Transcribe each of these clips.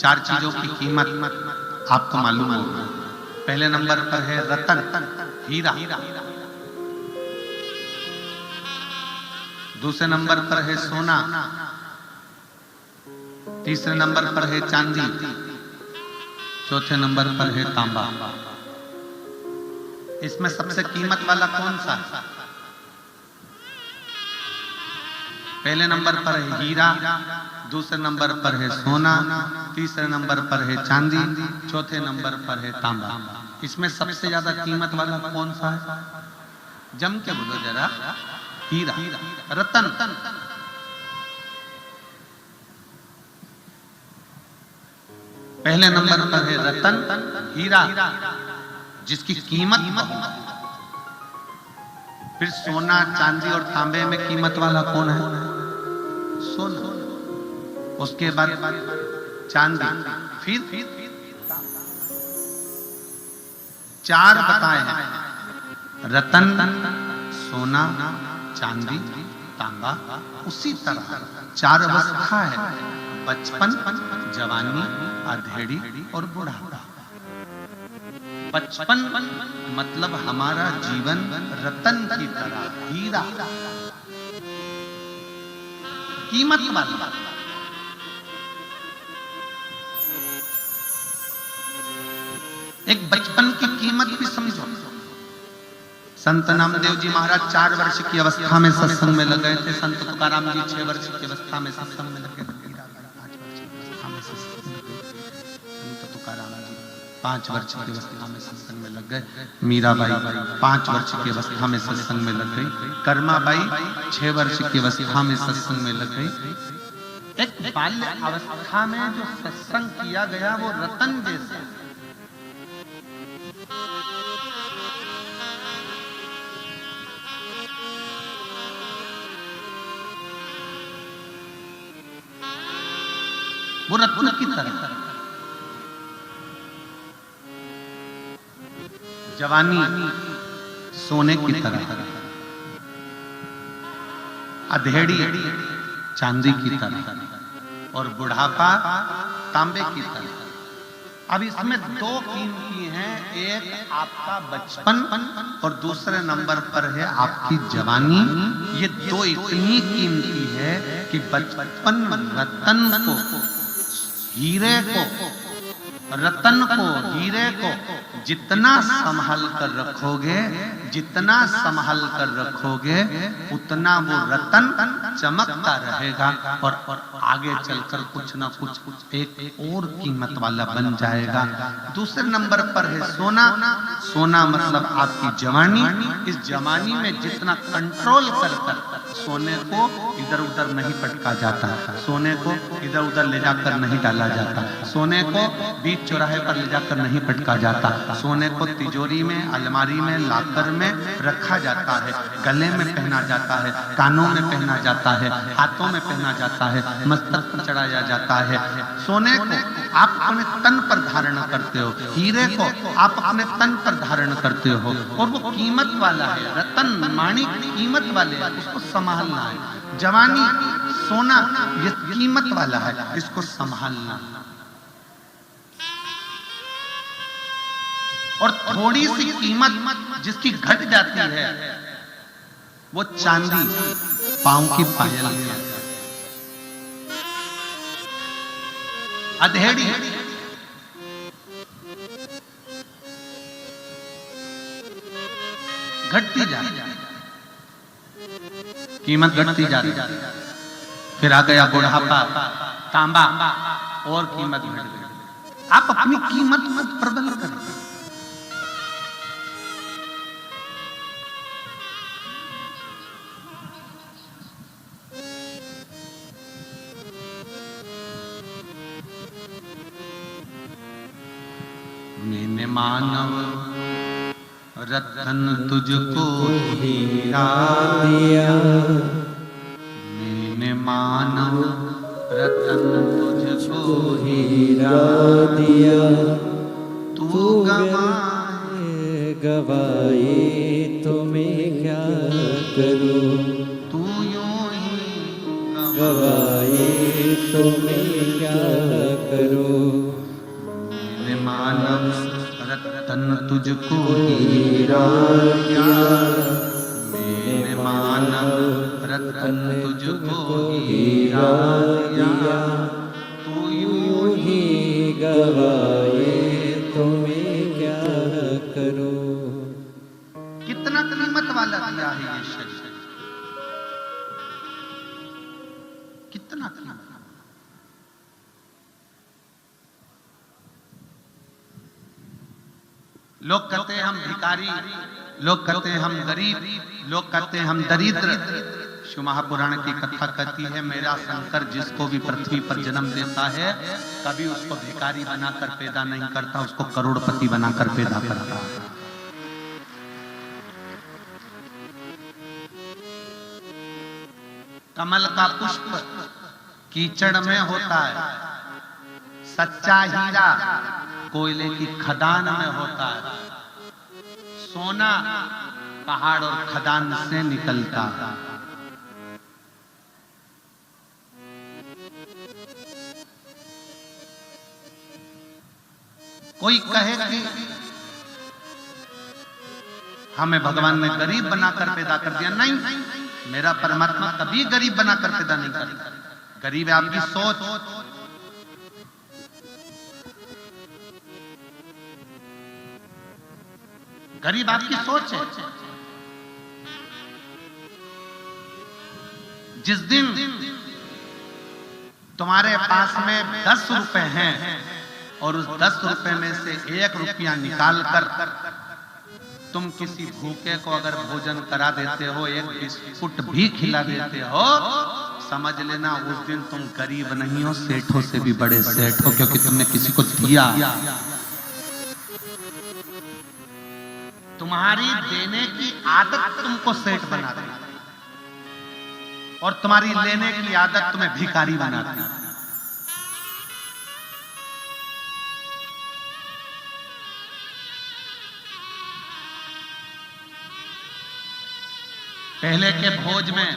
चार चीजों की कीमत आपको मालूम होगी। पहले नंबर पर है रतन, हीरा। दूसरे नंबर पर है सोना। तीसरे नंबर पर है चांदी। चौथे नंबर पर है तांबा। इसमें सबसे कीमत वाला कौन सा? पहले नंबर पर है हीरा, दूसरे नंबर पर है सोना, तीसरे नंबर पर है चांदी, चौथे नंबर पर है तांबा। इसमें सबसे ज्यादा कीमत वाला कौन सा है? जम के बोलो जरा। हीरा, रतन। पहले नंबर पर है रतन, हीरा, जिसकी कीमत बहुत। फिर सोना, चांदी और तांबे में कीमत वाला कौन है? सोना। उसके बाद चांदी, फिर चार बताए हैं, रतन, सोना, चांदी, तांबा। उसी तरह चार अवस्था है, बचपन, जवानी, अधेड़ी और बुढ़ापा। बचपन मतलब हमारा जीवन रतन की तरह, हीरा, कीमत वाला। एक बचपन की कीमत भी समझो। संत नामदेव जी महाराज 4 वर्ष की अवस्था में सत्संग में लग गए थे। संत तुकाराम जी 6 वर्ष की अवस्था में सत्संग में लगे। 5 वर्ष की अवस्था में सत्संग में लगे। संत तुकाराम जी 5 वर्ष की अवस्था में सत्संग में लग गए। मीराबाई 5 वर्ष की अवस्था में सत्संग में लग गई। कर्माबाई 6 वर्ष की अवस्था में सत्संग में लग गई। एक बाल्य अवस्था में जो सत्संग किया गया वो रतन जैसा। वो रत्न की तरह। जवानी सोने की तरह, अधेड़ी चांदी की तरह और बुढ़ापा तांबे की तरह। अब इसमें 2 कीमती हैं, एक आपका बचपन और दूसरे नंबर पर है आपकी जवानी। ये 2 इतनी कीमती है कि बचपन रतन को, हीरे को, रतन को, हीरे को जितना संभाल कर रखोगे, जितना संभाल कर रखोगे, उतना वो रतन चमकता रहेगा और आगे चलकर कुछ ना कुछ एक और कीमत वाला बन जाएगा। दूसरे नंबर पर है सोना। सोना मतलब आपकी जवानी। इस जवानी में जितना कंट्रोल कर सोने को इधर उधर नहीं पटका जाता, सोने को इधर उधर ले जाकर नहीं डाला जाता, सोने को बीच चौराहे पर ले जाकर नहीं पटका जाता, सोने को तिजोरी में, अलमारी में, लाकर में रखा जाता है, गले में पहना जाता है, कानों में पहना जाता है, हाथों में पहना जाता है, मस्तक पर चढ़ाया जाता है। सोने को आप अपने तन पर धारण करते हो, हीरे को आप अपने तन पर धारण करते हो और वो कीमत वाला है। रतन माणिक कीमत वाले हैं, उसको संभालना है। जवानी सोना ये कीमत वाला है, इसको संभालना। और थोड़ी सी कीमत जिसकी घट जाती है वो चांदी, पांव की पायल है, अधेड़ी घटती जा रही, कीमत घटती जा रही। फिर आ गया बुढ़ापा, तांबा, और कीमत घट गई। आप अपनी कीमत मत प्रबल करें। मैंने मानव रतन तुझको हीरा दिया, मैंने मानव रतन तुझको हीरा दिया, तू गवाए गवाए तो मैं क्या करूं, तू यूं ही गवाए तो मैं क्या करूं। मैंने मानव रतन तुझको हीरा दिया, मैंने मानव रतन तुझको हीरा दिया, तू यूं ही गवाए तो मैं क्या करूं। कितना कीमत वाला दिया है ये शरीर, कितना कीमत। लोग कहते हैं हम भिखारी, लोग कहते हैं हम गरीब, लोग कहते हैं हम दरिद्र। शिव महापुराण की कथा कहती है मेरा शंकर जिसको भी पृथ्वी पर जन्म देता है कभी उसको भिखारी बनाकर पैदा नहीं करता, उसको करोड़पति बनाकर पैदा करता है। कमल का पुष्प कीचड़ में होता है, सच्चा हीरा कोयले की खदान में होता है, सोना पहाड़ और खदान से निकलता है। कोई कहे कि हमें भगवान ने गरीब बनाकर पैदा कर दिया, नहीं, मेरा परमात्मा कभी गरीब बनाकर पैदा नहीं करता। गरीब है आपकी सोच। गरीब आपकी सोच है। जिस दिन तुम्हारे पास में 10 रुपए हैं और उस 10 रुपए में से 1 रुपया निकाल कर तुम किसी भूखे को अगर भोजन करा देते हो, एक बिस्कुट भी खिला देते हो, समझ लेना उस दिन तुम गरीब नहीं हो, सेठों से भी बड़े सेठ हो, क्योंकि तुमने किसी को दिया। तुम्हारी देने की आदत तुमको सेठ बना दी और तुम्हारी लेने की आदत तुम्हें भिखारी बनाती। पहले के भोज में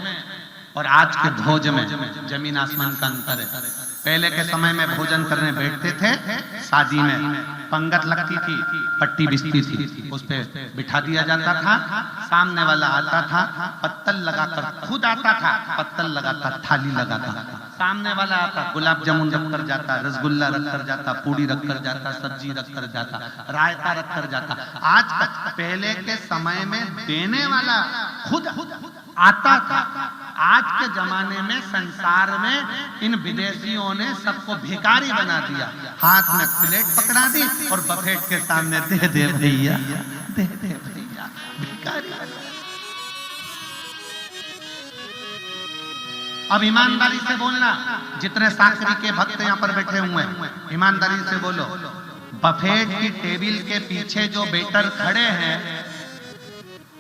और आज के भोज में जमीन आसमान का अंतर है। पहले के समय में भोजन करने बैठते थे, शादी में पंगत लगती थी, पट्टी बिछती थी, उस पे बिठा दिया जाता था, सामने वाला आता था, पत्तल लगाकर खुद आता था, पत्तल लगाकर थाली लगाता था, सामने वाला आता, गुलाब जामुन रख कर जाता, रसगुल्ला रख कर जाता, पूड़ी रख कर जाता, सब्जी रख कर जाता, रायता रख कर जाता। आज पहले के समय में देने वाला खुद आता था। आज के जमाने में संसार में इन विदेशियों ने सबको भिखारी बना दिया। हाथ में प्लेट पकड़ा दी और बफेट के सामने दे दे भैया, दे दे भैया, भिखारी। अब ईमानदारी से बोलना, जितने साकरी के भक्त यहाँ पर बैठे हुए हैं, ईमानदारी से बोलो, बफेट की टेबल के पीछे जो वेटर खड़े हैं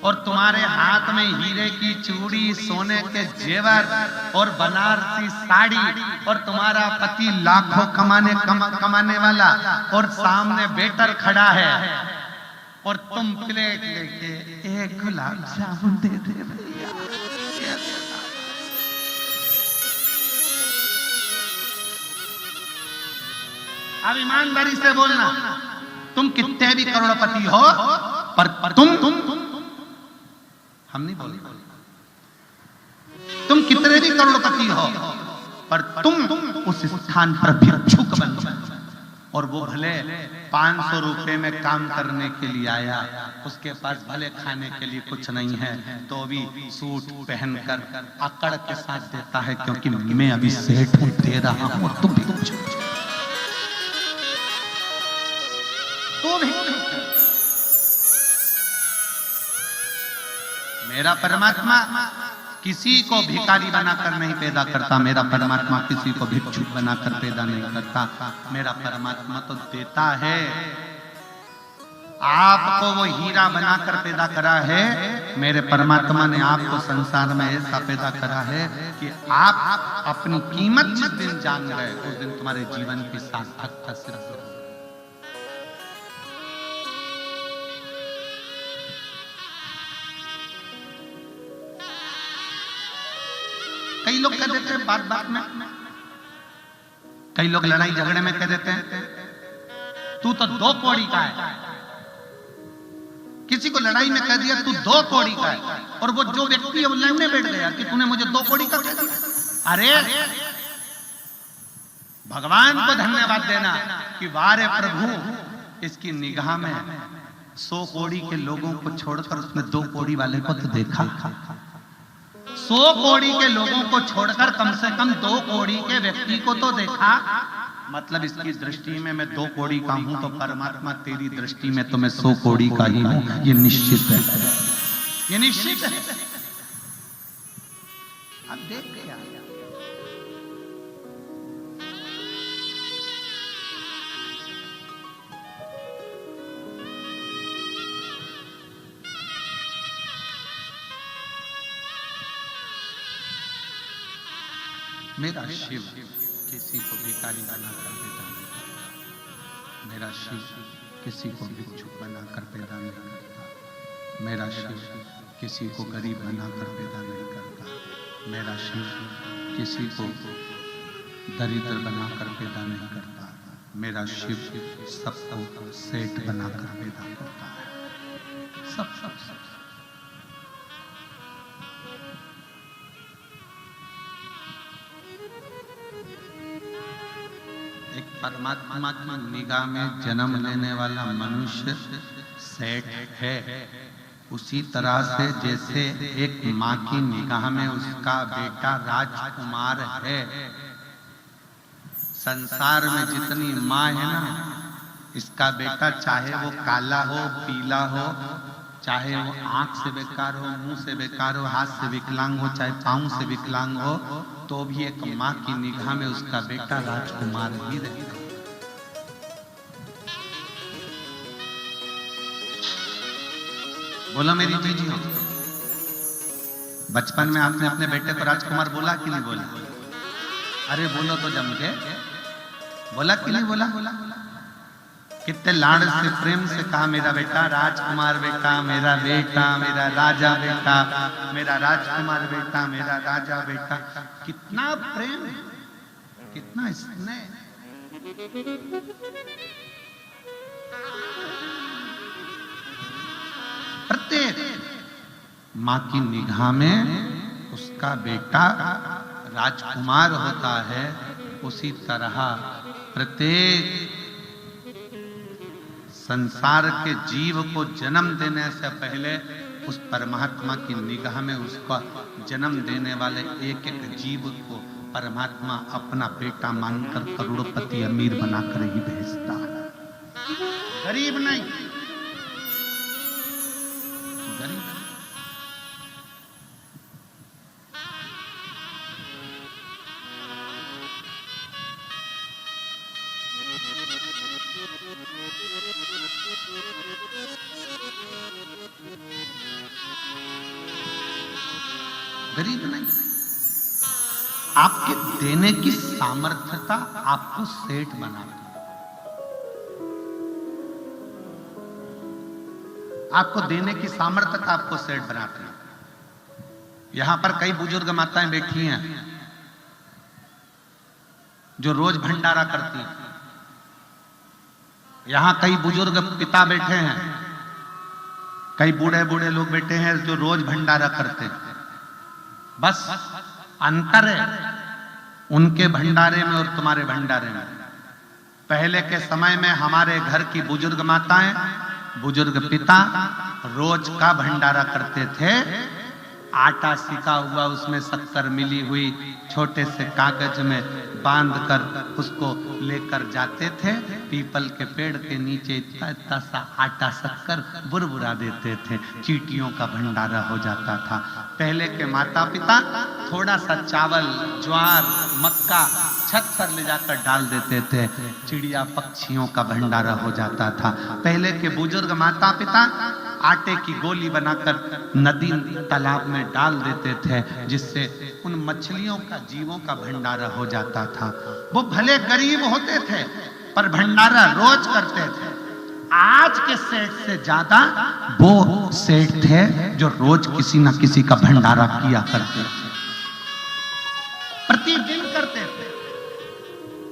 और तुम्हारे हाथ में हीरे की चूड़ी, सोने के जेवर और बनारसी साड़ी, और तुम्हारा पति लाखों कमाने वाला और सामने वेटर खड़ा है और तुम प्लेट लेके 1 गुलाब जामुन दे दे भैया। अब ईमानदारी से बोलना, तुम कितने भी करोड़पति हो पर तुम हम नहीं बोले, तुम कितने भी करोड़पति हो पर तुम उस स्थान पर भिक्षुक बन जाओ। और वो भले 500 रुपए में काम करने के लिए आया, उसके पास भले खाने के लिए कुछ नहीं है, तो भी सूट पहनकर अकड़ के साथ देता है, क्योंकि मैं अभी सेठ हूं, दे रहा हूं, तुम भी कुछ। मेरा परमात्मा किसी को भिखारी बनाकर नहीं पैदा करता, मेरा परमात्मा किसी को भिक्षुक बनाकर पैदा नहीं करता। मेरा परमात्मा तो देता है। आपको वो हीरा बनाकर पैदा करा है, मेरे परमात्मा ने आपको संसार में ऐसा पैदा करा है कि आप अपनी कीमत जिस दिन जान गए, उस दिन तुम्हारे जीवन की सार्थकता सिद्ध हो। कई लोग कह देते हैं बात बात में कई लोग लड़ाई झगड़े में कह देते हैं तू तो 2 कौड़ी का है। किसी को लड़ाई में कह दिया तू 2 कौड़ी का है, और वो जो व्यक्ति है वो लड़ने बैठ गया कि तूने मुझे 2 कौड़ी का कह दिया। अरे भगवान को धन्यवाद देना कि वारे प्रभु, इसकी निगाह में 100 कौड़ी के लोगों को छोड़कर उसने 2 कौड़ी वाले को तो देखा। 100 कौड़ी के लोगों को छोड़कर कम से कम 2 कौड़ी के व्यक्ति को तो देखा। मतलब इसकी दृष्टि में मैं 2 कौड़ी का हूं, तो परमात्मा तेरी दृष्टि में तो मैं 100 कौड़ी का ही हूं। ये निश्चित है, ये निश्चित है। अब देख क्या मेरा शिव किसी को भिखारी बनाकर पैदा नहीं करता। मेरा शिव किसी को भिक्षुक बनाकर पैदा नहीं करता। मेरा शिव किसी को गरीब बनाकर पैदा नहीं करता। मेरा शिव किसी को दरिद्र बनाकर पैदा नहीं करता। मेरा शिव सबको सेठ बनाकर पैदा करता है। सब सब सब एक परमात्मा की निगाह में जन्म लेने वाला मनुष्य सेठ है। उसी तरह से जैसे एक माँ की निगाह में उसका बेटा राजकुमार है। संसार में जितनी माँ है ना, इसका बेटा चाहे वो काला हो, पीला हो, चाहे वो आंख से बेकार हो, मुंह से बेकार हो, हाथ से विकलांग हो, चाहे पांव से विकलांग हो, तो भी एक माँ की निगाह में उसका बेटा राजकुमार ही रहेगा। बोलो मेरी जीजियों, बचपन में आपने अपने बेटे को राजकुमार बोला कि नहीं बोला? अरे बोलो तो जम के, बोला कि नहीं बोला? कितने लाड़ से प्रेम से कहा मेरा बेटा राजकुमार बेटा, मेरा बेटा, मेरा राजा बेटा, मेरा राजकुमार बेटा, मेरा राजा बेटा। कितना प्रेम, कितना स्नेह। प्रत्येक माँ की निगाह में उसका बेटा राजकुमार होता है। उसी तरह प्रत्येक संसार के जीव को जन्म देने से पहले उस परमात्मा की निगाह में उसका जन्म देने वाले एक एक जीव को परमात्मा अपना बेटा मानकर करोड़पति अमीर बनाकर ही भेजता है। गरीब नहीं, गरीब नहीं। गरीब नहीं। आपके देने की सामर्थ्यता आपको सेठ बनाती है। आपको देने की सामर्थ्यता आपको सेठ बनाती है। यहां पर कई बुजुर्ग माताएं बैठी हैं जो रोज भंडारा करती हैं। यहां कई बुजुर्ग पिता बैठे हैं, कई बूढ़े बूढ़े लोग बैठे हैं जो रोज भंडारा करते हैं। बस अंतर है उनके भंडारे में और तुम्हारे भंडारे में। पहले के समय में हमारे घर की बुजुर्ग माताएं, बुजुर्ग पिता रोज का भंडारा करते थे। आटा सिका हुआ, उसमें शक्कर मिली हुई, छोटे से कागज में बांधकर उसको लेकर जाते थे। पीपल के पेड़ के नीचे इतना इतना सा आटा शक्कर बुरबुरा देते थे। चींटियों का भंडारा हो जाता था। पहले के माता पिता थोड़ा सा चावल, ज्वार, मक्का छत पर ले जाकर डाल देते थे। चिड़िया पक्षियों का भंडारा हो जाता था। पहले के बुजुर्ग माता पिता आटे की गोली बनाकर नदी तालाब में डाल देते थे, जिससे उन मछलियों का, जीवों का भंडारा हो जाता था। वो भले गरीब होते थे पर भंडारा रोज करते थे। आज के सेठ से ज्यादा वो सेठ थे जो रोज किसी ना किसी का भंडारा किया करते थे, प्रतिदिन करते थे।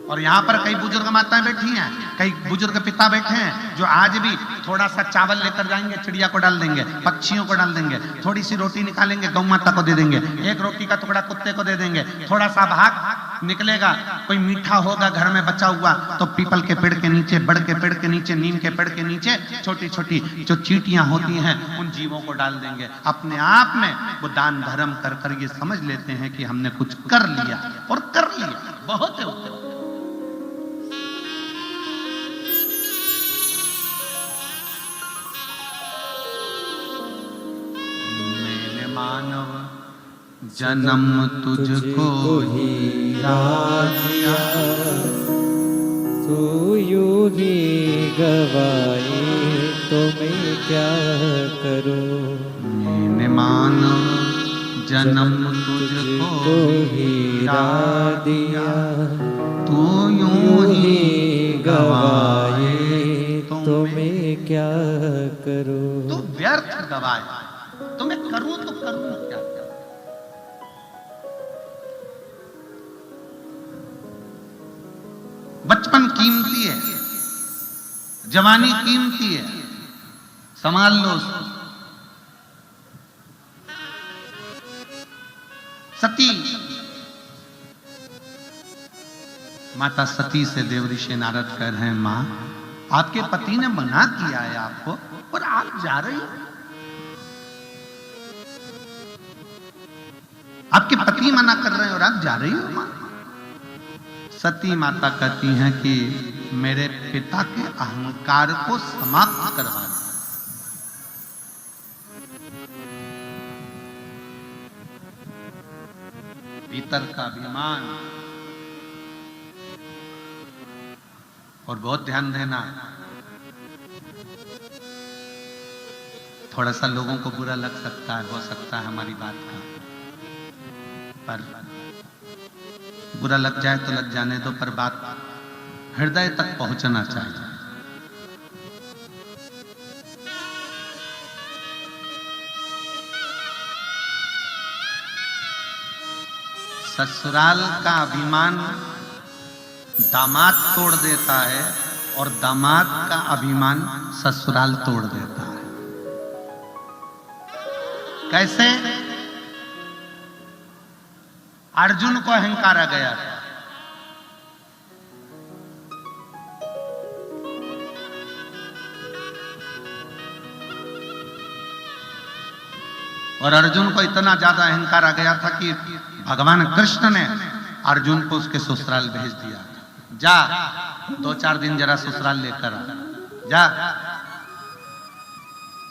और यहाँ पर कई बुजुर्ग माताएं बैठी हैं, कई बुजुर्ग पिता बैठे हैं जो आज भी थोड़ा सा चावल लेकर जाएंगे, चिड़िया को डाल देंगे, पक्षियों को डाल देंगे, थोड़ी सी रोटी निकालेंगे, गौ माता को दे देंगे, एक रोटी का टुकड़ा कुत्ते को दे देंगे, थोड़ा सा भाग निकलेगा, कोई मीठा होगा घर में बचा हुआ तो पीपल के पेड़ के नीचे, बड़ के पेड़ के नीचे, नीम के पेड़ के नीचे छोटी छोटी जो चींटियां होती हैं उन जीवों को डाल देंगे। अपने आप में वो दान धर्म कर कर ये समझ लेते हैं कि हमने कुछ कर लिया, और कर लिया बहुत है। मानव जन्म तुझको ही दिया, तू यूं ही गवाए तो मैं क्या करूं। मैंने मानव जन्म तुझको ही दिया, तू यूं ही गवाए तो मैं क्या करूं। तू व्यर्थ गवाए, तो मैं करूं तो करूं क्या? बचपन कीमती है, जवानी कीमती है, संभाल लो उसको। सती माता सती से देवऋषि नारद कह रहे हैं, मां आपके पति ने मना किया है आपको और आप जा रही हो। आपके पति मना कर रहे हैं और आप जा रही हो मां। सती माता कहती हैं कि मेरे पिता के अहंकार को समाप्त करवा दो। भीतर का अभिमान, और बहुत ध्यान देना, थोड़ा सा लोगों को बुरा लग सकता है, हो सकता है हमारी बात का, पर बुरा लग जाए तो लग जाने दो, पर बात हृदय तक पहुंचना चाहिए। ससुराल का अभिमान दामाद तोड़ देता है और दामाद का अभिमान ससुराल तोड़ देता है। कैसे? अर्जुन को अहंकार आ गया था, और अर्जुन को इतना ज्यादा अहंकार आ गया था कि भगवान कृष्ण ने अर्जुन को उसके ससुराल भेज दिया, जा 2-4 दिन जरा ससुराल लेकर आ जा।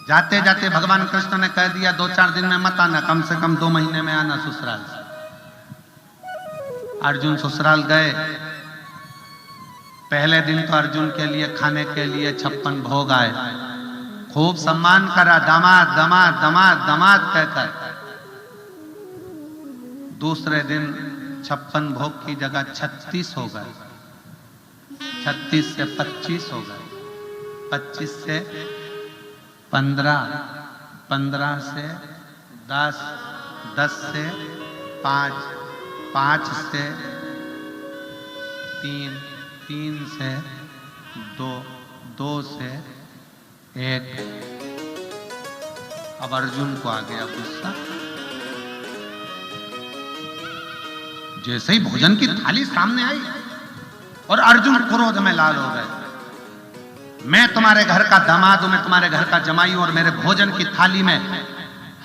जाते जाते भगवान कृष्ण ने कह दिया 2-4 दिन में मत आना, कम से कम 2 महीने में आना ससुराल से। अर्जुन ससुराल गए। पहले दिन तो अर्जुन के लिए खाने के लिए 56 भोग आए, खूब सम्मान करा, दामाद दामाद दामाद दामाद कहकर। दूसरे दिन 56 भोग की जगह 36 हो गए, 36 से 25 हो गए, 25 से 15, 15 से 10, 10 से 5, 5 से 3, 3 से 2, 2 से 1। अब अर्जुन को आ गया गुस्सा। जैसे ही भोजन की थाली सामने आई और अर्जुन क्रोध में लाल हो गए। मैं तुम्हारे घर का दामाद हूं, मैं तुम्हारे घर का जमाई हूं, और मेरे भोजन की थाली में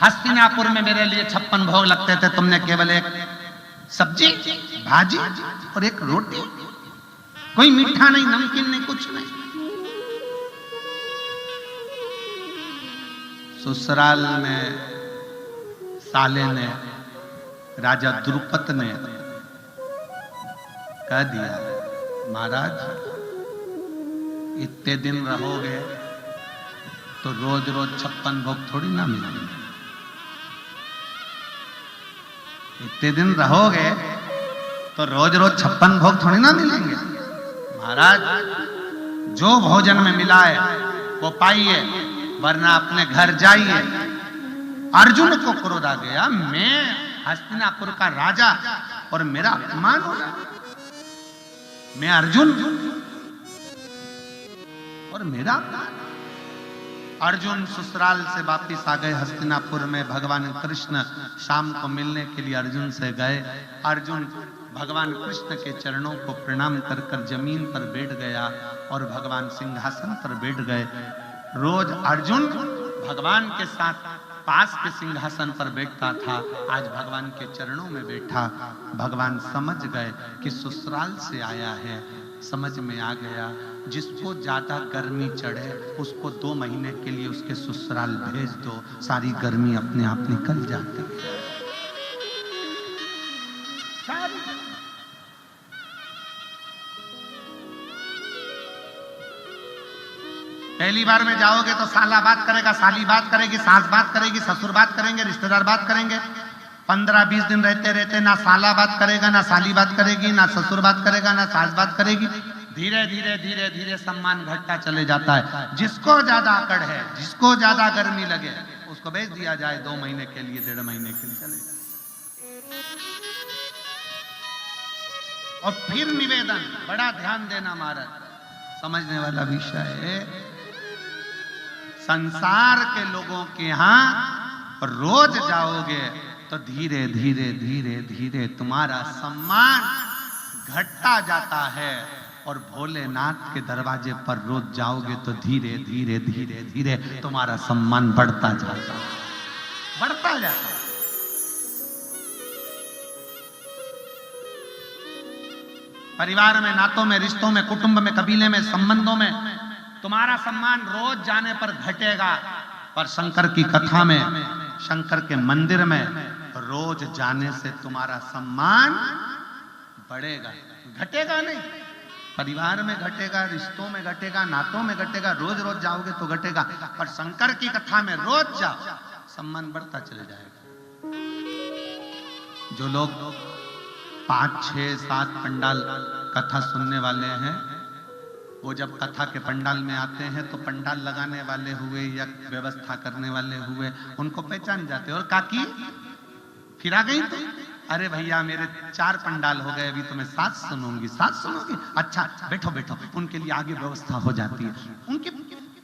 हस्तिनापुर में मेरे लिए 56 भोग लगते थे, तुमने केवल एक सब्जी, भाजी और एक रोटी, कोई मीठा नहीं, नमकीन नहीं, कुछ नहीं। ससुराल में साले ने, राजा द्रुपद ने कह दिया, महाराज इतने दिन रहोगे तो रोज रोज 56 भोग थोड़ी ना मिलेंगे। इतने दिन रहोगे तो रोज रोज 56 भोग थोड़ी ना मिलेंगे। महाराज जो भोजन में मिला है वो पाइए, वरना अपने घर जाइए। अर्जुन को क्रोध आ गया, मैं हस्तिनापुर का राजा और मेरा अपमान हो रहा है। मैं अर्जुन और मेरा अर्जुन ससुराल से वापिस आ गए हस्तिनापुर में। भगवान कृष्ण शाम को मिलने के लिए अर्जुन से गए। अर्जुन भगवान कृष्ण के चरणों को प्रणाम कर कर जमीन पर बैठ गया और भगवान सिंहासन पर बैठ गए। रोज अर्जुन भगवान के साथ पास के सिंहासन पर बैठता था, आज भगवान के चरणों में बैठा। भगवान समझ गए कि ससुराल से आया है, समझ में आ गया जिसको ज्यादा गर्मी चढ़े उसको 2 महीने के लिए उसके ससुराल भेज दो, सारी गर्मी अपने आप निकल जाती है। पहली बार में जाओगे तो साला बात करेगा, साली बात करेगी, सास बात करेगी, ससुर बात करेंगे, रिश्तेदार बात करेंगे। 15-20 दिन रहते रहते ना साला बात करेगा, ना साली बात करेगी, ना ससुर बात करेगा, ना सास बात करेगी। धीरे धीरे धीरे धीरे सम्मान घटता चले जाता है। जिसको ज्यादा अकड़ है, जिसको ज्यादा गर्मी लगे उसको भेज दिया जाए 2 महीने के लिए, 1.5 महीने के लिए चले जाए। और फिर निवेदन, बड़ा ध्यान देना महाराज, समझने वाला विषय है। संसार के लोगों के यहां रोज जाओगे तो धीरे धीरे धीरे धीरे तुम्हारा सम्मान घटता जाता है। और भोलेनाथ के दरवाजे पर रोज जाओगे तो धीरे धीरे धीरे धीरे तुम्हारा सम्मान बढ़ता जाता है, बढ़ता जाता है। परिवार में, नातों में, रिश्तों में, कुटुंब में, कबीले में, संबंधों में तुम्हारा सम्मान रोज जाने पर घटेगा, पर शंकर की कथा में, शंकर के मंदिर में रोज जाने से तुम्हारा सम्मान बढ़ेगा, घटेगा नहीं। परिवार में घटेगा, रिश्तों में घटेगा, नातों में घटेगा, रोज रोज जाओगे तो घटेगा, पर शंकर की कथा में रोज जाओ, सम्मान बढ़ता चले जाएगा। जो लोग 5, 6, 7 पंडाल कथा सुनने वाले हैं, वो जब कथा के पंडाल में आते हैं तो पंडाल लगाने वाले हुए या व्यवस्था करने वाले हुए उनको पहचान जाते हैं। और काकी फिर आ गई तो, अरे भैया मेरे 4 पंडाल हो गए, अभी तो मैं 7 सुनूंगी। 7 सुनोगी? अच्छा बैठो बैठो। उनके लिए आगे व्यवस्था हो जाती है, उनकी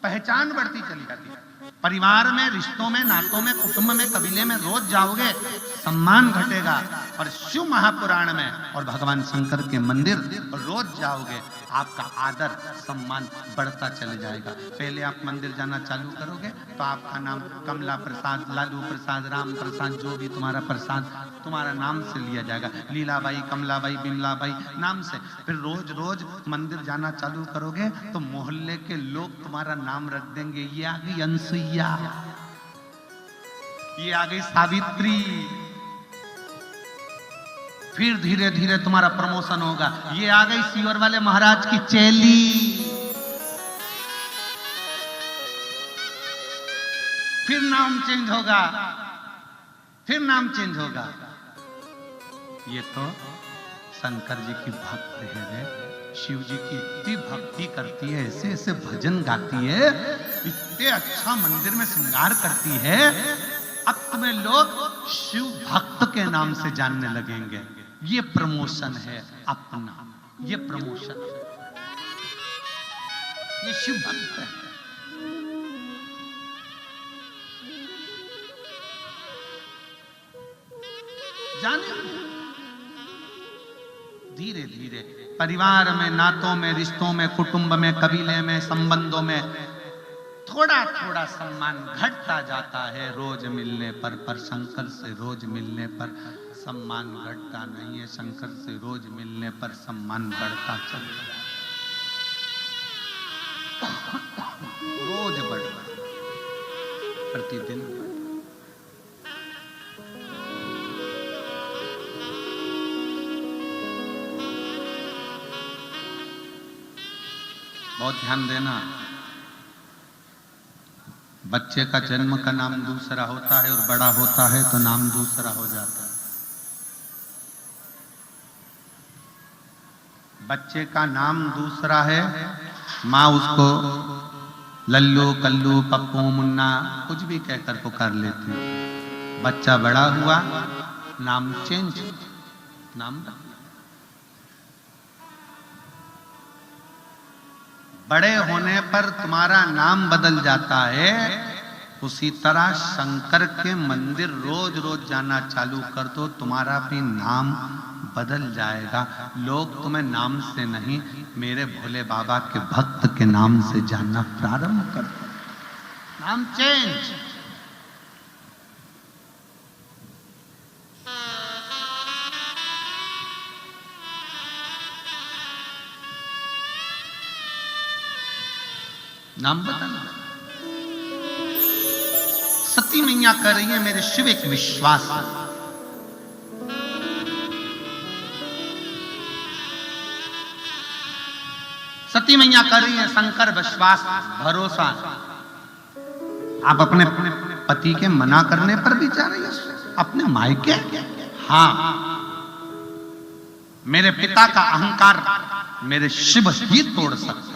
पहचान बढ़ती चली जाती है। परिवार में, रिश्तों में, नातों में, कुटुंब में, कबीले में रोज जाओगे सम्मान घटेगा। और शिव महापुराण में और भगवान शंकर के मंदिर रोज जाओगे, आपका आदर सम्मान बढ़ता चले जाएगा। पहले आप मंदिर जाना चालू करोगे तो आपका नाम कमला प्रसाद, लालू प्रसाद, राम प्रसाद, जो भी तुम्हारा प्रसाद तुम्हारा नाम से लिया जाएगा, लीलाबाई, कमलाबाई, बिमलाबाई नाम से। फिर रोज रोज मंदिर जाना चालू करोगे तो मोहल्ले के लोग तुम्हारा नाम रख देंगे, ये आ गई अनसुईया, ये आ गई सावित्री। फिर धीरे धीरे तुम्हारा प्रमोशन होगा, ये आ गई सीवर वाले महाराज की चेली। फिर नाम चेंज होगा, फिर नाम चेंज होगा। ये तो शंकर जी की भक्त है, शिव जी की इतनी भक्ति करती है, ऐसे ऐसे भजन गाती है, इतने अच्छा मंदिर में श्रृंगार करती है। अब तुम्हें लोग शिव भक्त के नाम से जानने लगेंगे। ये प्रमोशन है अपना, ये प्रमोशन है, ये शिव भक्त है। जाने धीरे धीरे परिवार में, नातों में, रिश्तों में, कुटुंब में, कबीले में, संबंधों में थोड़ा थोड़ा सम्मान घटता जाता है रोज मिलने पर शंकर से रोज मिलने पर सम्मान घटता नहीं है। शंकर से रोज मिलने पर सम्मान बढ़ता चलता है, रोज बढ़ता, प्रतिदिन बढ़ता। बहुत ध्यान देना, बच्चे का जन्म का नाम दूसरा होता है और बड़ा होता है तो नाम दूसरा हो जाता है। बच्चे का नाम दूसरा है, माँ उसको लल्लू, कल्लू, पप्पू, मुन्ना कुछ भी कहकर पुकार लेती है। बच्चा बड़ा हुआ, नाम चेंज, नाम बड़े होने पर तुम्हारा नाम बदल जाता है, उसी तरह शंकर के मंदिर रोज रोज जाना चालू कर दो, तुम्हारा भी नाम बदल जाएगा। लोग तुम्हें नाम से नहीं, मेरे भोले बाबा के भक्त के नाम से जानना प्रारंभ कर दो। नाम चेंज। नाम बदलना। सती मैया कर रही है, मेरे शिव एक विश्वास है। सती मैया कर रही है, शंकर विश्वास भरोसा। आप अपने पति के मना करने पर भी जा रही है, अपने मायके? हाँ, मेरे पिता का अहंकार मेरे शिव ही तोड़ सकता।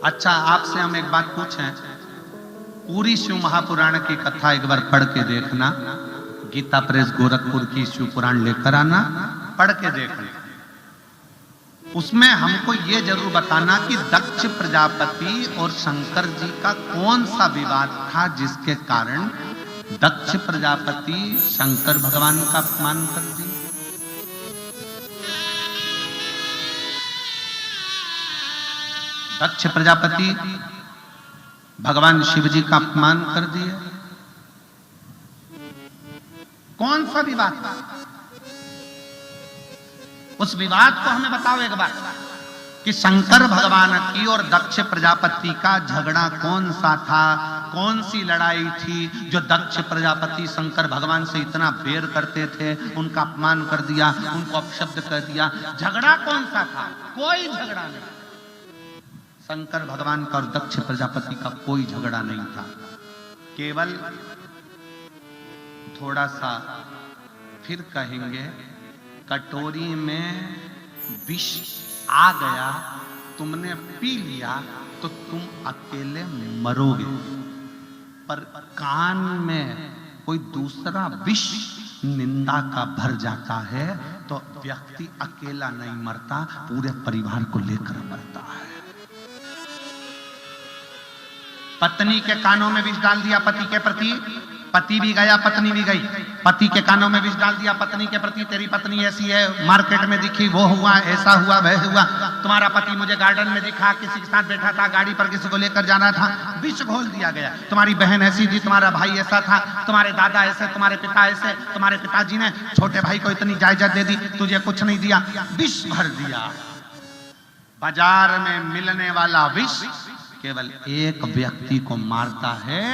अच्छा, आपसे हम एक बात पूछें, पूरी शिव महापुराण की कथा एक बार पढ़ के देखना। गीता प्रेस गोरखपुर की शिव पुराण लेकर आना, पढ़ के देखना। उसमें हमको ये जरूर बताना कि दक्ष प्रजापति और शंकर जी का कौन सा विवाद था जिसके कारण दक्ष प्रजापति शंकर भगवान का अपमान कर दिया। दक्ष प्रजापति भगवान शिव जी का अपमान कर दिए। कौन सा विवाद था? उस विवाद को हमें बताओ एक बार, कि शंकर भगवान की और दक्ष प्रजापति का झगड़ा कौन सा था? कौन सी लड़ाई थी जो दक्ष प्रजापति शंकर भगवान से इतना बैर करते थे, उनका अपमान कर दिया, उनको अपशब्द कर दिया? झगड़ा कौन सा था? कोई झगड़ा नहीं। शंकर भगवान का और दक्ष प्रजापति का कोई झगड़ा नहीं था। केवल थोड़ा सा फिर कहेंगे, कटोरी में विष आ गया, तुमने पी लिया तो तुम अकेले मरोगे, पर कान में कोई दूसरा विष निंदा का भर जाता है तो व्यक्ति अकेला नहीं मरता, पूरे परिवार को लेकर मरता है। पत्नी के कानों में विष डाल दिया पति के प्रति, पति भी गया पत्नी भी गई। पति के कानों में विष डाल दिया पत्नी के प्रति, तेरी पत्नी ऐसी है, मार्केट में दिखी, वो हुआ, ऐसा हुआ, वह हुआ। तुम्हारा पति मुझे गार्डन में दिखा, किसी के साथ बैठा था, गाड़ी पर किसी को लेकर जाना था, विष घोल दिया गया। तुम्हारी बहन ऐसी थी, तुम्हारा भाई ऐसा था, तुम्हारे दादा ऐसे, तुम्हारे पिता ऐसे, तुम्हारे पिताजी ने छोटे भाई को इतनी जायदाद दे दी, तुझे कुछ नहीं दिया, विष भर दिया। बाजार में मिलने वाला विष केवल एक व्यक्ति को मारता है,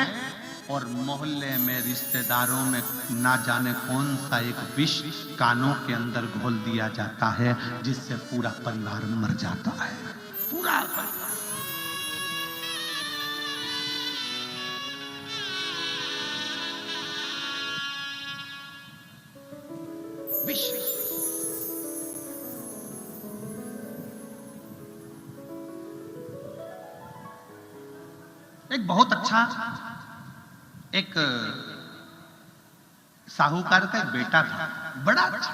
और मोहल्ले में रिश्तेदारों में ना जाने कौन सा एक विष कानों के अंदर घोल दिया जाता है, जिससे पूरा परिवार मर जाता है। पूरा परिवार। विष। एक बहुत अच्छा एक साहूकार का एक बेटा था, बड़ा अच्छा,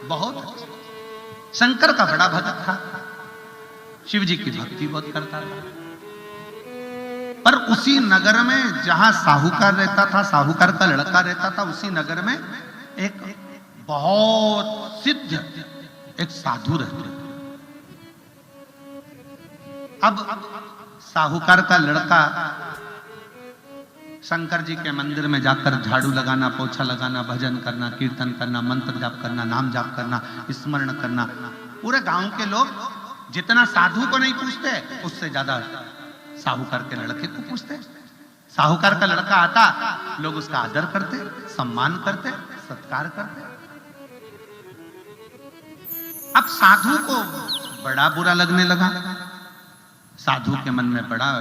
बहुत अच्छा, शंकर का बड़ा भक्त था, शिव जी की भक्ति बहुत करता था। पर उसी नगर में जहां साहूकार रहता था, साहूकार का लड़का रहता था, उसी नगर में एक बहुत सिद्ध एक साधु रहते थे। अब साहूकार का लड़का शंकर जी के मंदिर में जाकर झाड़ू लगाना, पोछा लगाना, भजन करना, कीर्तन करना, मंत्र जाप करना, नाम जाप करना, स्मरण करना। पूरे गांव के लोग जितना साधु को नहीं पूछते, उससे ज्यादा साहूकार के लड़के को पूछते। साहूकार का लड़का आता, लोग उसका आदर करते, सम्मान करते, सत्कार करते। अब साधु को बड़ा बुरा लगने लगा। साधु के मन में बड़ा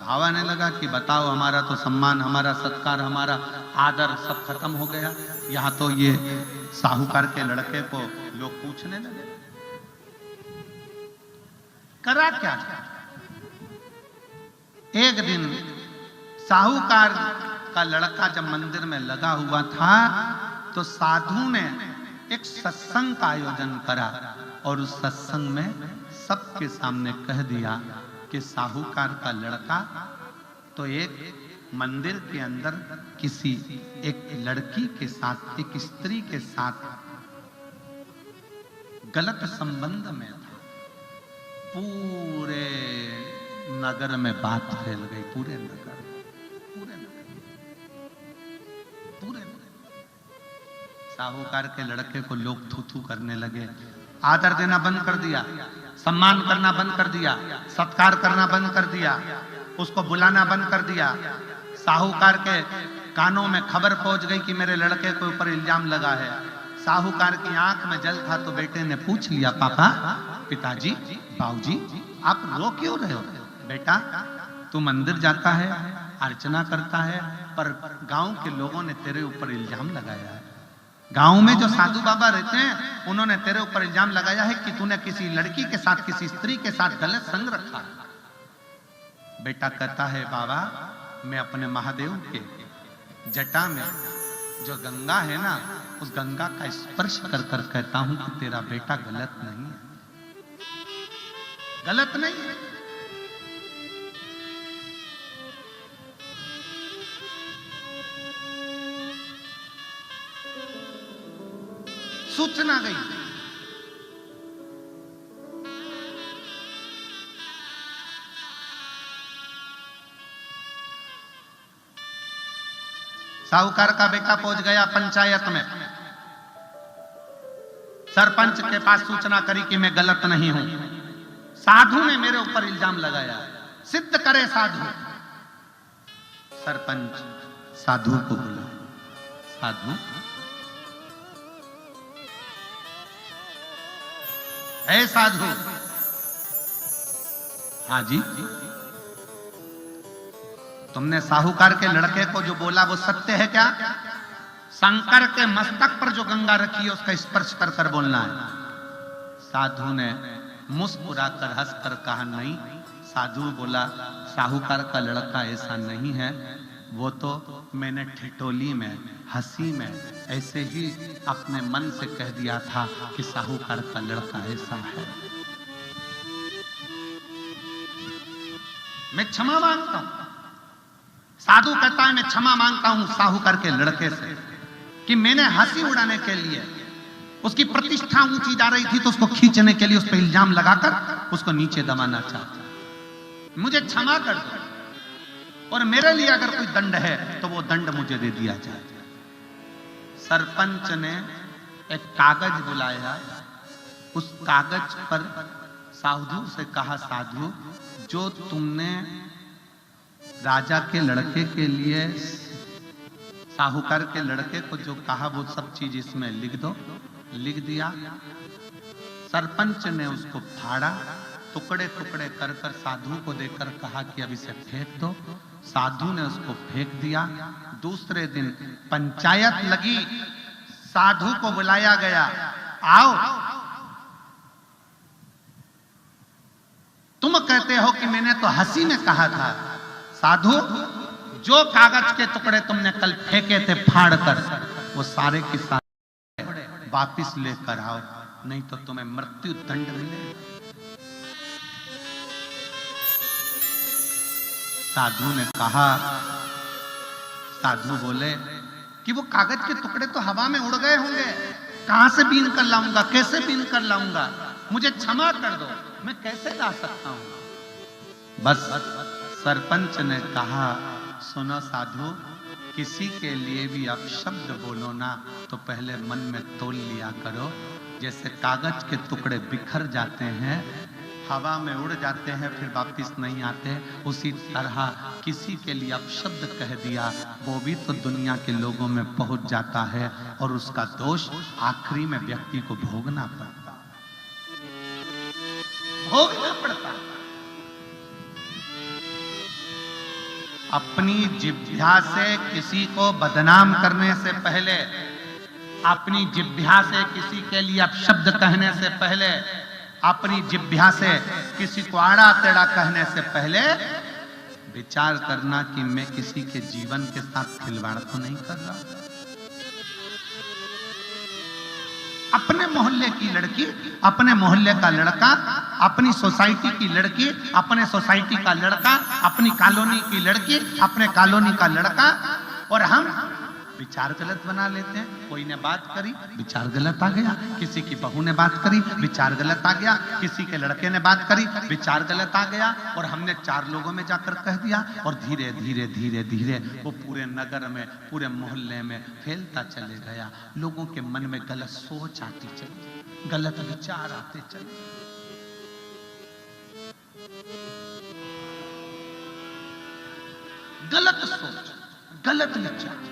भाव आने लगा कि बताओ, हमारा तो सम्मान, हमारा सत्कार, हमारा आदर सब खत्म हो गया, यहां तो ये साहूकार के लड़के को लोग पूछने लगे। करा क्या? एक दिन साहूकार का लड़का जब मंदिर में लगा हुआ था, तो साधु ने एक सत्संग का आयोजन करा और उस सत्संग में सबके सामने कह दिया कि साहूकार का लड़का तो एक मंदिर के अंदर किसी एक लड़की के साथ, एक स्त्री के साथ गलत संबंध में था। पूरे नगर में बात फैल गई, पूरे नगर। साहूकार के लड़के को लोग थू थू करने लगे, आदर देना बंद कर दिया, सम्मान करना बंद कर दिया, सत्कार करना बंद कर दिया, उसको बुलाना बंद कर दिया। साहूकार के कानों में खबर पहुंच गई कि मेरे लड़के के ऊपर इल्जाम लगा है। साहूकार की आंख में जल था तो बेटे ने पूछ लिया, पापा, पिताजी, बाबूजी, आप रो क्यों रहे हो? बेटा, तू मंदिर जाता है, अर्चना करता है, पर गांव के लोगों ने तेरे ऊपर इल्जाम लगाया है। गांव में जो साधु बाबा रहते हैं उन्होंने तेरे ऊपर इल्जाम लगाया है कि तूने किसी लड़की के साथ, किसी स्त्री के साथ गलत संग रखा। बेटा कहता है, बाबा, मैं अपने महादेव के जटा में जो गंगा है ना, उस गंगा का स्पर्श कर कर कहता हूं कि तेरा बेटा गलत नहीं है, गलत नहीं है। सूचना गई। साहूकार का बेटा पहुंच गया पंचायत में, सरपंच के पास सूचना करी कि मैं गलत नहीं हूं, साधु ने मेरे ऊपर इल्जाम लगाया, सिद्ध करे साधु। सरपंच साधु को बोला, साधु, ऐ साधु। हाँ जी, तुमने साहूकार के लड़के को जो बोला वो सत्य है क्या? शंकर के मस्तक पर जो गंगा रखी है उसका स्पर्श कर कर बोलना है। साधु ने मुस्कुराकर हंसकर कहा, नहीं। साधु बोला, साहूकार का लड़का ऐसा नहीं है, वो तो मैंने ठिठोली में, हंसी में ऐसे ही अपने मन से कह दिया था कि साहूकार का लड़का ऐसा है। मैं क्षमा मांगता हूं। साधु कहता है, मैं क्षमा मांगता हूं साहूकार के लड़के से कि मैंने हंसी उड़ाने के लिए, उसकी प्रतिष्ठा ऊंची जा रही थी तो उसको खींचने के लिए उस पर इल्जाम लगाकर उसको नीचे दबाना चाहता। मुझे क्षमा कर दो, और मेरे लिए अगर कोई दंड है तो वो दंड मुझे दे दिया जाए। सरपंच ने एक कागज बुलाया, उस कागज पर साधु से कहा, साधु, जो तुमने राजा के लड़के के लिए, साहूकार के लड़के को जो कहा वो सब चीज इसमें लिख दो। लिख दिया। सरपंच ने उसको फाड़ा, टुकड़े टुकड़े कर कर साधु को देकर कहा कि अब इसे फेंक दो। साधु ने उसको फेंक दिया। दूसरे दिन पंचायत लगी, साधु को बुलाया गया, आओ, तुम कहते हो कि मैंने तो हंसी में कहा था। साधु, जो कागज के टुकड़े तुमने कल फेंके थे फाड़ कर, वो सारे के सारे वापिस लेकर आओ, नहीं तो तुम्हें मृत्यु दंड मिलेगा। साधु ने कहा, साधु बोले कि वो कागज के टुकड़े तो हवा में उड़ गए होंगे, कहां से बीन कर लाऊंगा, कैसे बीन कर लाऊंगा, मुझे क्षमा कर दो, मैं कैसे ला सकता हूं। बस सरपंच ने कहा, सुनो साधु, किसी के लिए भी आप शब्द बोलो ना तो पहले मन में तोल लिया करो। जैसे कागज के टुकड़े बिखर जाते हैं, हवा में उड़ जाते हैं, फिर वापिस नहीं आते, उसी तरह किसी के लिए आप शब्द कह दिया, वो भी तो दुनिया के लोगों में पहुंच जाता है और उसका दोष आखिरी में व्यक्ति को भोगना पड़ता है। अपनी जिह्वा से किसी को बदनाम करने से पहले, अपनी जिह्वा से किसी के लिए अपशब्द कहने से पहले, अपनी जिह्वा से किसी को आड़ा टेढ़ा कहने से पहले विचार करना कि मैं किसी के जीवन के साथ खिलवाड़ तो नहीं कर रहा। अपने मोहल्ले की लड़की, अपने मोहल्ले का लड़का, अपनी सोसाइटी की लड़की, अपने सोसाइटी का लड़का, अपनी कॉलोनी की लड़की, अपने कॉलोनी का लड़का, और हम विचार गलत बना लेते हैं। कोई ने बात करी, विचार गलत आ गया। किसी की बहू ने बात करी, विचार गलत आ गया। किसी के लड़के ने बात करी, विचार गलत आ गया। और हमने 4 लोगों में जाकर कह दिया, और धीरे धीरे धीरे धीरे वो पूरे नगर में, पूरे मोहल्ले में फैलता चले गया। लोगों के मन में गलत सोच आती चली, गलत विचार आते चले। गलत सोच, गलत विचार।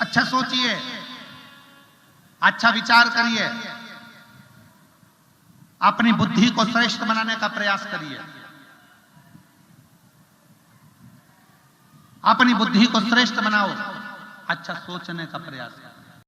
अच्छा सोचिए, अच्छा विचार करिए, अपनी बुद्धि को श्रेष्ठ बनाने का प्रयास करिए, अपनी बुद्धि को श्रेष्ठ बनाओ, अच्छा सोचने का प्रयास करिए।